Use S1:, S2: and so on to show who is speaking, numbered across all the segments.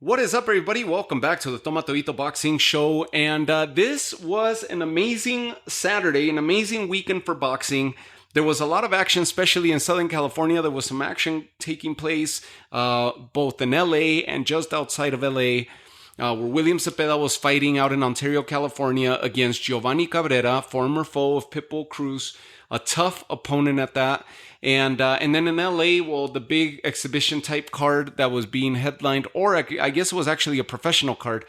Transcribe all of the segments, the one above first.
S1: What is up, everybody? Welcome back to the Tomatito Boxing Show. And this was an amazing Saturday, an amazing weekend for boxing. There was a lot of action, especially in Southern California. There was some action taking place both in LA and just outside of LA, where William Zepeda was fighting out in Ontario, California against Giovanni Cabrera, former foe of Pitbull Cruz, a tough opponent at that. And then in LA, well, the big exhibition type card that was being headlined, or I guess it was actually a professional card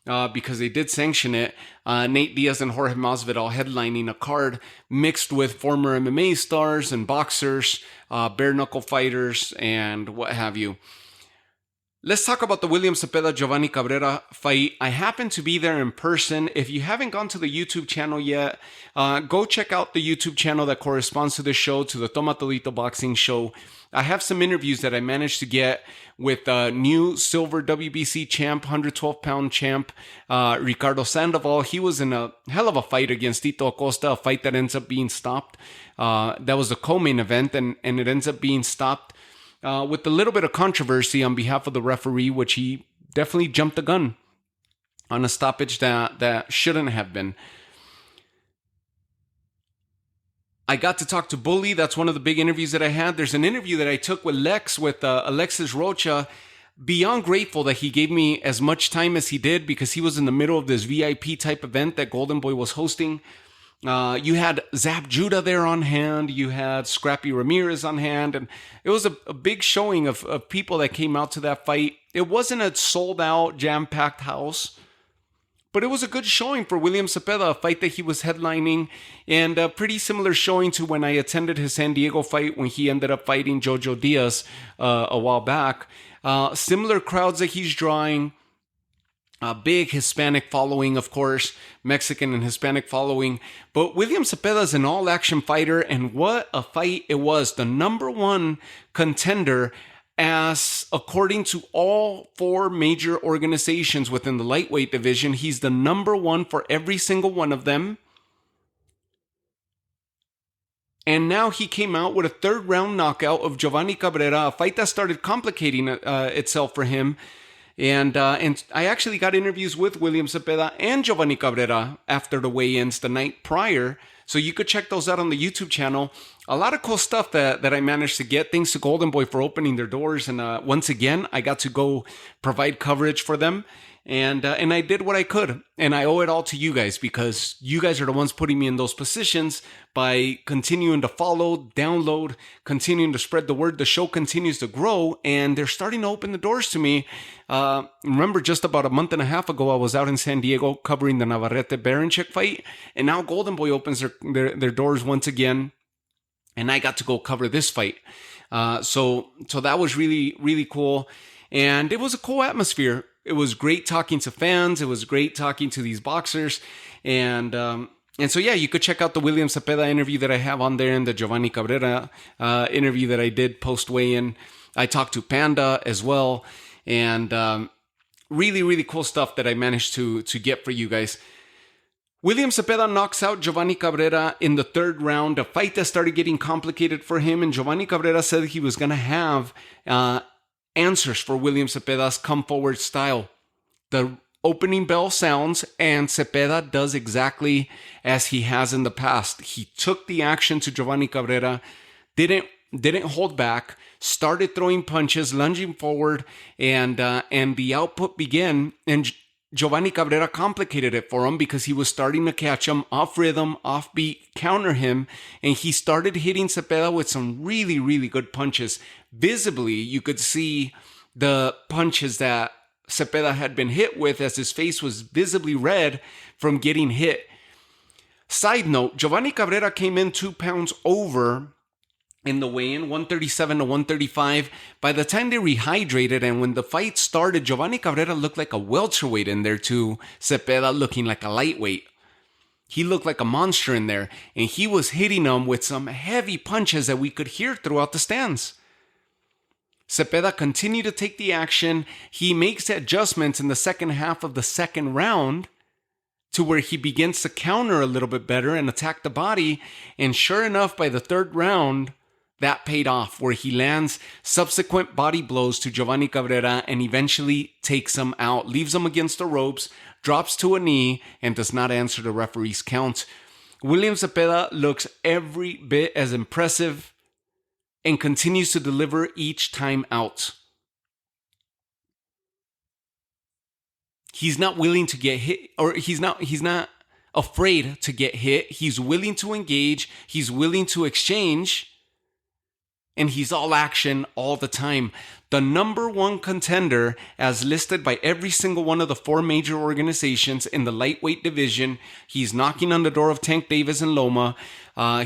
S1: because they did sanction it. Nate Diaz and Jorge Masvidal headlining a card mixed with former MMA stars and boxers, bare knuckle fighters, and what have you. Let's talk about the William Zepeda Giovanni Cabrera fight. I happened to be there in person. If you haven't gone to the YouTube channel yet, go check out the YouTube channel that corresponds to the show, to the Tomatito Boxing Show. I have some interviews that I managed to get with new silver WBC champ, 112-pound champ, Ricardo Sandoval. He was in a hell of a fight against Tito Acosta, a fight that ends up being stopped. That was a co-main event, and it ends up being stopped with a little bit of controversy on behalf of the referee, which he definitely jumped the gun on a stoppage that shouldn't have been. I got to talk to Bully. That's one of the big interviews that I had. There's an interview that I took with Alexis Rocha. Beyond grateful that he gave me as much time as he did, because he was in the middle of this VIP type event that Goldenboy was hosting. You had Zab Judah there on hand. You had Scrappy Ramirez on hand. And it was a big showing of people that came out to that fight. It wasn't a sold-out, jam-packed house, but it was a good showing for William Zepeda, a fight that he was headlining, and a pretty similar showing to when I attended his San Diego fight when he ended up fighting Jojo Diaz a while back. Similar crowds that he's drawing. A big Hispanic following, of course, Mexican and Hispanic following. But William Zepeda is an all-action fighter, and what a fight it was. The number one contender, as according to all four major organizations within the lightweight division, he's the number one for every single one of them. And now he came out with a third-round knockout of Giovanni Cabrera, a fight that started complicating itself for him. And I actually got interviews with William Zepeda and Giovanni Cabrera after the weigh-ins the night prior. So you could check those out on the YouTube channel. A lot of cool stuff that I managed to get. Thanks to Goldenboy for opening their doors. And once again, I got to go provide coverage for them. And I did what I could. And I owe it all to you guys, because you guys are the ones putting me in those positions by continuing to follow, download, continuing to spread the word. The show continues to grow, and they're starting to open the doors to me. Remember, just about a month and a half ago, I was out in San Diego covering the Navarrete-Berinchyk fight. And now Goldenboy opens their doors once again. And I got to go cover this fight. So that was really, really cool. And it was a cool atmosphere. It was great talking to fans. It was great talking to these boxers. And so, yeah, you could check out the William Zepeda interview that I have on there, and the Giovanni Cabrera interview that I did post-weigh-in. I talked to Panda as well. And really, really cool stuff that I managed to get for you guys. William Zepeda knocks out Giovanni Cabrera in the third round, a fight that started getting complicated for him. And Giovanni Cabrera said he was going to have answers for William Zepeda's come-forward style. The opening bell sounds, and Zepeda does exactly as he has in the past. He took the action to Giovanni Cabrera, didn't hold back, started throwing punches, lunging forward, and the output began. And Giovanni Cabrera complicated it for him, because he was starting to catch him off rhythm, off beat, counter him, and he started hitting Zepeda with some really, really good punches. Visibly, you could see the punches that Zepeda had been hit with, as his face was visibly red from getting hit. Side note, Giovanni Cabrera came in 2 pounds over in the weigh-in, 137 to 135. By the time they rehydrated and when the fight started, Giovanni Cabrera looked like a welterweight in there too. Zepeda looking like a lightweight. He looked like a monster in there, and he was hitting them with some heavy punches that we could hear throughout the stands. Zepeda continued to take the action. He makes adjustments in the second half of the second round to where he begins to counter a little bit better and attack the body. And sure enough, by the third round, that paid off, where he lands subsequent body blows to Giovanni Cabrera and eventually takes him out, leaves him against the ropes, drops to a knee, and does not answer the referee's count. William Zepeda looks every bit as impressive and continues to deliver each time out. He's not willing to get hit, or he's not afraid to get hit. He's willing to engage. He's willing to exchange. And he's all action all the time. The number one contender, as listed by every single one of the 4 major organizations in the lightweight division. He's knocking on the door of Tank Davis and Loma.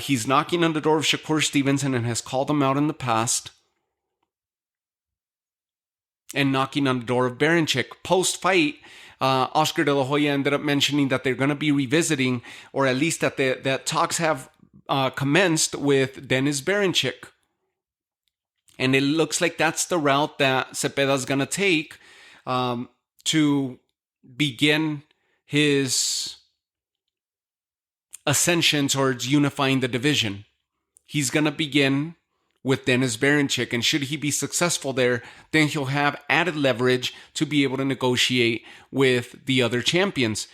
S1: He's knocking on the door of Shakur Stevenson and has called them out in the past. And knocking on the door of Berinchyk. Post-fight, Oscar De La Hoya ended up mentioning that they're going to be revisiting, or at least that talks have commenced with Denys Berinchyk. And it looks like that's the route that Zepeda's going to take to begin his ascension towards unifying the division. He's going to begin with Denys Berinchyk, and should he be successful there, then he'll have added leverage to be able to negotiate with the other champions.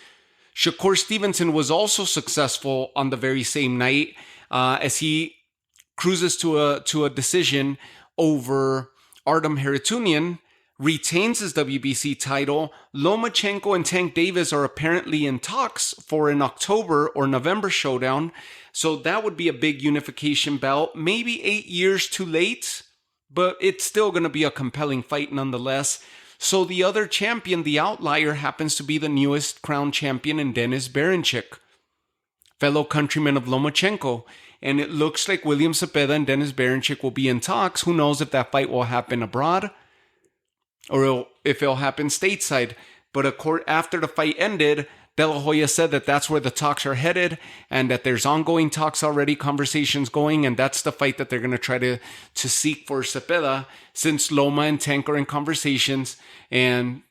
S1: Shakur Stevenson was also successful on the very same night as he cruises to a decision over Artem Haritunian, retains his WBC title. Lomachenko and Tank Davis are apparently in talks for an October or November showdown. So that would be a big unification bout. Maybe 8 years too late, but it's still going to be a compelling fight nonetheless. So the other champion, the outlier, happens to be the newest crown champion in Denys Berinchyk, fellow countryman of Lomachenko. And it looks like William Zepeda and Denys Berinchyk will be in talks. Who knows if that fight will happen abroad or if it'll happen stateside. But after the fight ended, De La Hoya said that that's where the talks are headed and that there's ongoing talks already, conversations going, and that's the fight that they're going to try to seek for Zepeda, since Loma and Tank are in conversations and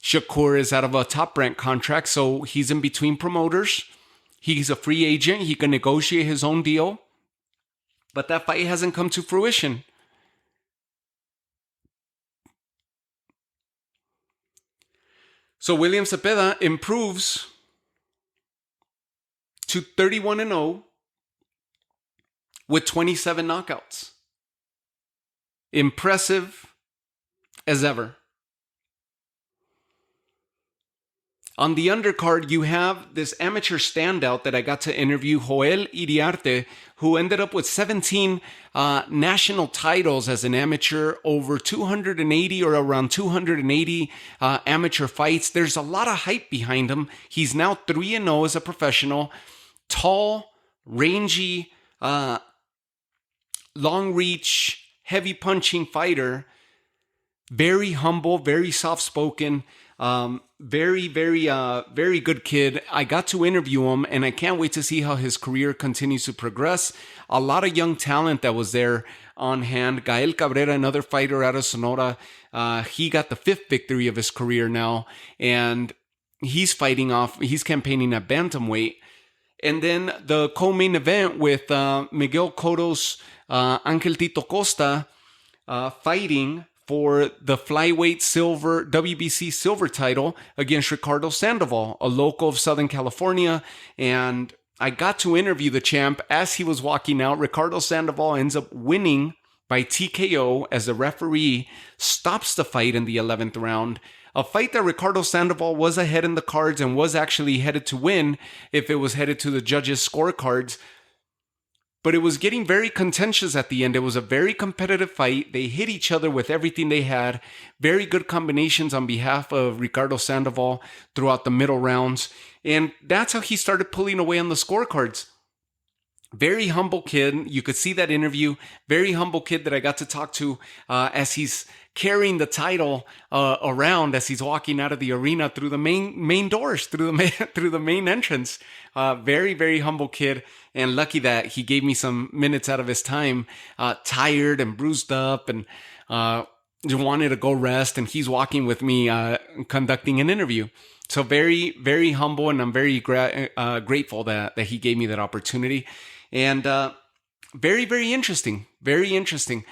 S1: Shakur is out of a Top Rank contract, so he's in between promoters. He's a free agent. He can negotiate his own deal. But that fight hasn't come to fruition. So William Zepeda improves to 31-0 with 27 knockouts. Impressive as ever. On the undercard, you have this amateur standout that I got to interview, Joel Iriarte, who ended up with 17 national titles as an amateur, over 280 or around 280 amateur fights. There's a lot of hype behind him. He's now 3-0 as a professional. Tall, rangy, long reach, heavy punching fighter. Very humble, very soft-spoken. Very good kid. I got to interview him, and I can't wait to see how his career continues to progress. A lot of young talent that was there on hand. Gael Cabrera, another fighter out of Sonora, he got the 5th victory of his career now, and he's campaigning at bantamweight. And then the co-main event with Miguel Cotto's Angel Tito Costa fighting for the flyweight silver WBC silver title against Ricardo Sandoval, a local of Southern California. And I got to interview the champ as he was walking out. Ricardo Sandoval ends up winning by TKO as the referee stops the fight in the 11th round. A fight that Ricardo Sandoval was ahead in the cards and was actually headed to win if it was headed to the judges' scorecards. But it was getting very contentious at the end. It was a very competitive fight. They hit each other with everything they had. Very good combinations on behalf of Ricardo Sandoval throughout the middle rounds. And that's how he started pulling away on the scorecards. Very humble kid. You could see that interview. Very humble kid that I got to talk to as he's carrying the title around as he's walking out of the arena through the main doors, through the main entrance. Very, very humble kid. And lucky that he gave me some minutes out of his time, tired and bruised up and just wanted to go rest. And he's walking with me, conducting an interview. So very, very humble. And I'm very grateful that he gave me that opportunity. And very, very interesting. Very interesting.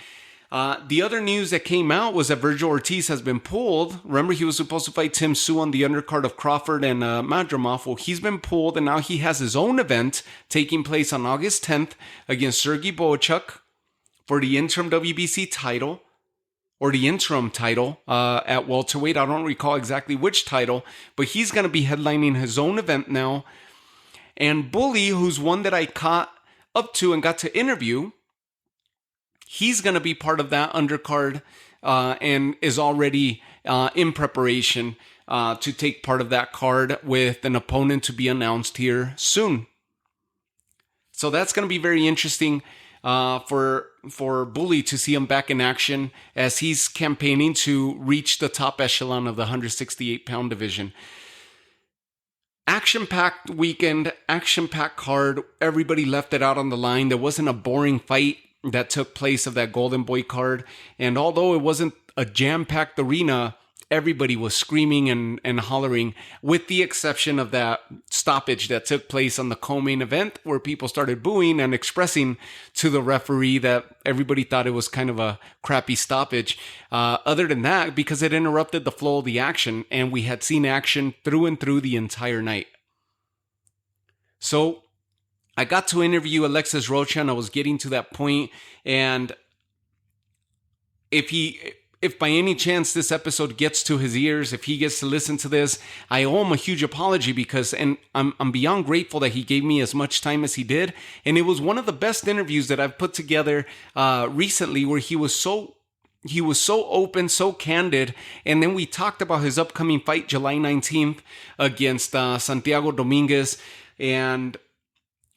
S1: The other news that came out was that Virgil Ortiz has been pulled. Remember, he was supposed to fight Tim Tszyu on the undercard of Crawford and Madrimov. Well, he's been pulled, and now he has his own event taking place on August 10th against Sergey Boychuk for the interim WBC title, or the interim title at welterweight. I don't recall exactly which title, but he's going to be headlining his own event now. And Bully, who's one that I caught up to and got to interview, he's going to be part of that undercard and is already in preparation to take part of that card with an opponent to be announced here soon. So that's going to be very interesting for Bully to see him back in action as he's campaigning to reach the top echelon of the 168-pound division. Action-packed weekend, action-packed card. Everybody left it out on the line. There wasn't a boring fight that took place of that Goldenboy card. And although it wasn't a jam-packed arena, everybody was screaming and hollering, with the exception of that stoppage that took place on the co-main event, where people started booing and expressing to the referee that everybody thought it was kind of a crappy stoppage. Other than that, because it interrupted the flow of the action, and we had seen action through and through the entire night. So I got to interview Alexis Rocha, and I was getting to that point, and if by any chance this episode gets to his ears, if he gets to listen to this, I owe him a huge apology because, and I'm beyond grateful that he gave me as much time as he did. And it was one of the best interviews that I've put together recently, where he was so open, so candid. And then we talked about his upcoming fight, July 19th, against Santiago Dominguez, and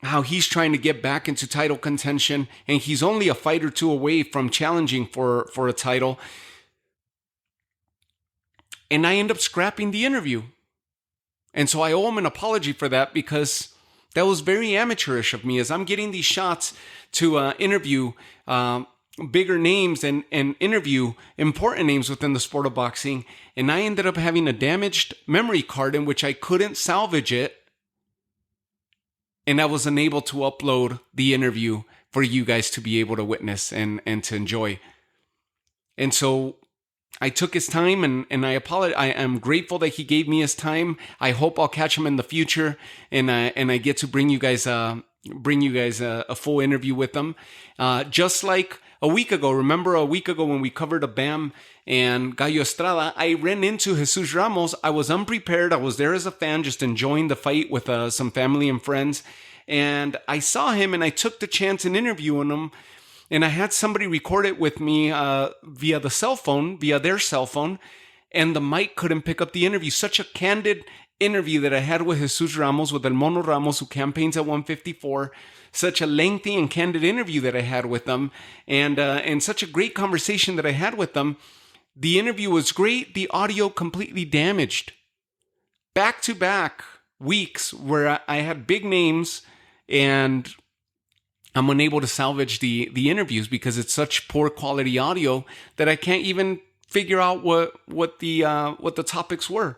S1: how he's trying to get back into title contention, and he's only a fight or two away from challenging for a title. And I end up scrapping the interview. And so I owe him an apology for that, because that was very amateurish of me, as I'm getting these shots to interview bigger names and interview important names within the sport of boxing. And I ended up having a damaged memory card in which I couldn't salvage it. And I was unable to upload the interview for you guys to be able to witness and to enjoy. And so I took his time, and I apologize. I am grateful that he gave me his time. I hope I'll catch him in the future, and I get to bring you guys a full interview with him. Just like a week ago, remember a week ago when we covered a BAM and Gallo Estrada, I ran into Jesus Ramos. I was unprepared. I was there as a fan, just enjoying the fight with some family and friends. And I saw him, and I took the chance in interviewing him. And I had somebody record it with me via their cell phone, and the mic couldn't pick up the interview. Such a candid interview that I had with Jesus Ramos, with El Mono Ramos, who campaigns at 154. Such a lengthy and candid interview that I had with them, and such a great conversation that I had with them. The interview was great. The audio completely damaged. Back-to-back weeks where I had big names, and I'm unable to salvage the interviews because it's such poor quality audio that I can't even figure out what the topics were.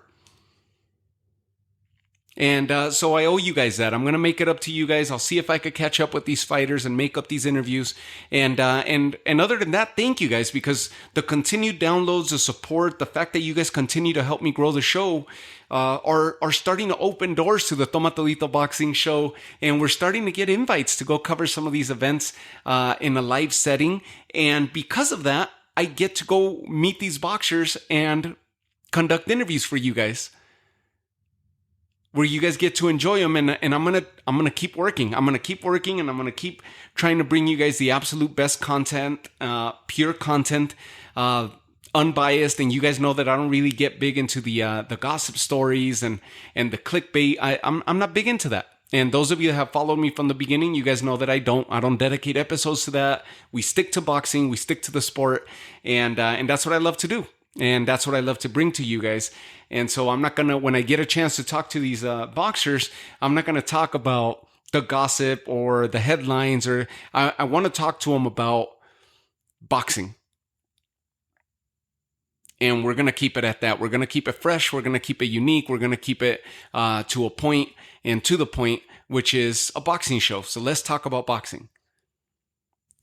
S1: And so I owe you guys that. I'm going to make it up to you guys. I'll see if I could catch up with these fighters and make up these interviews. And other than that, thank you guys, because the continued downloads, the support, the fact that you guys continue to help me grow the show are starting to open doors to the Toma Todito Boxing Show. And we're starting to get invites to go cover some of these events in a live setting. And because of that, I get to go meet these boxers and conduct interviews for you guys, where you guys get to enjoy them, and I'm gonna keep working. I'm gonna keep working, and I'm gonna keep trying to bring you guys the absolute best content, pure content, unbiased. And you guys know that I don't really get big into the gossip stories and the clickbait. I'm not big into that. And those of you that have followed me from the beginning, you guys know that I don't dedicate episodes to that. We stick to boxing, we stick to the sport, and that's what I love to do. And that's what I love to bring to you guys. And so I'm not going to, when I get a chance to talk to these boxers, I'm not going to talk about the gossip or the headlines, or I want to talk to them about boxing. And we're going to keep it at that. We're going to keep it fresh. We're going to keep it unique. We're going to keep it to a point and to the point, which is a boxing show. So let's talk about boxing.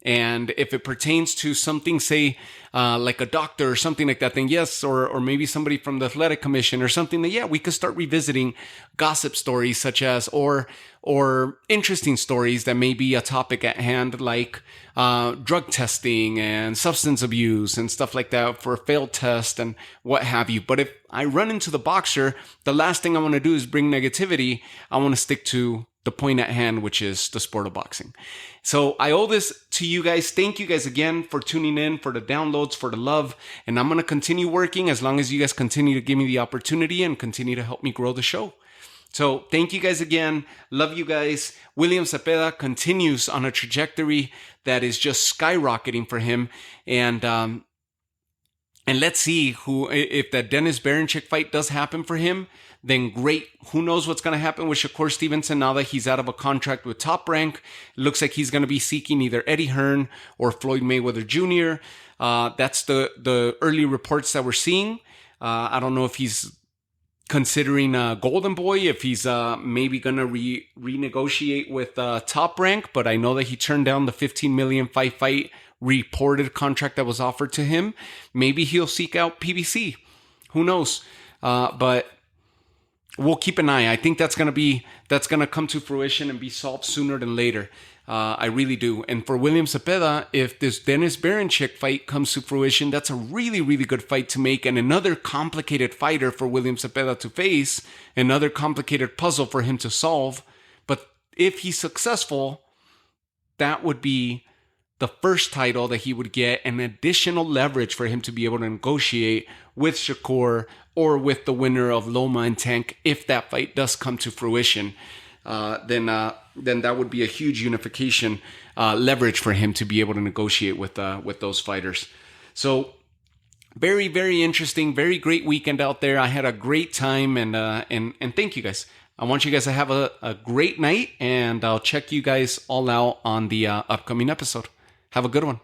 S1: And if it pertains to something, say, like a doctor or something like that, then yes, or maybe somebody from the athletic commission or something, that yeah, we could start revisiting gossip stories such as, or interesting stories that may be a topic at hand, like drug testing and substance abuse and stuff like that for a failed test and what have you. But if I run into the boxer, the last thing I want to do is bring negativity. I want to stick to the point at hand, which is the sport of boxing. So I owe this to you guys. Thank you guys again for tuning in, for the downloads, for the love. And I'm going to continue working as long as you guys continue to give me the opportunity and continue to help me grow the show. So thank you guys again. Love you guys. William Zepeda continues on a trajectory that is just skyrocketing for him. And let's see if that Denys Berinchyk fight does happen for him, then great. Who knows what's going to happen with Shakur Stevenson now that he's out of a contract with Top Rank. It looks like he's going to be seeking either Eddie Hearn or Floyd Mayweather Jr. That's the early reports that we're seeing. I don't know if he's considering Goldenboy, if he's maybe going to renegotiate with Top Rank, but I know that he turned down the $15 million fight reported contract that was offered to him. Maybe he'll seek out PBC. Who knows? But we'll keep an eye. I think that's going to come to fruition and be solved sooner than later. I really do. And for William Zepeda, if this Denys Berinchyk fight comes to fruition, that's a really, really good fight to make, and another complicated fighter for William Zepeda to face, another complicated puzzle for him to solve. But if he's successful, that would be the first title that he would get, an additional leverage for him to be able to negotiate with Shakur or with the winner of Loma and Tank. If that fight does come to fruition, then that would be a huge unification leverage for him to be able to negotiate with those fighters. So very, very interesting, very great weekend out there. I had a great time, and thank you guys. I want you guys to have a great night, and I'll check you guys all out on the upcoming episode. Have a good one.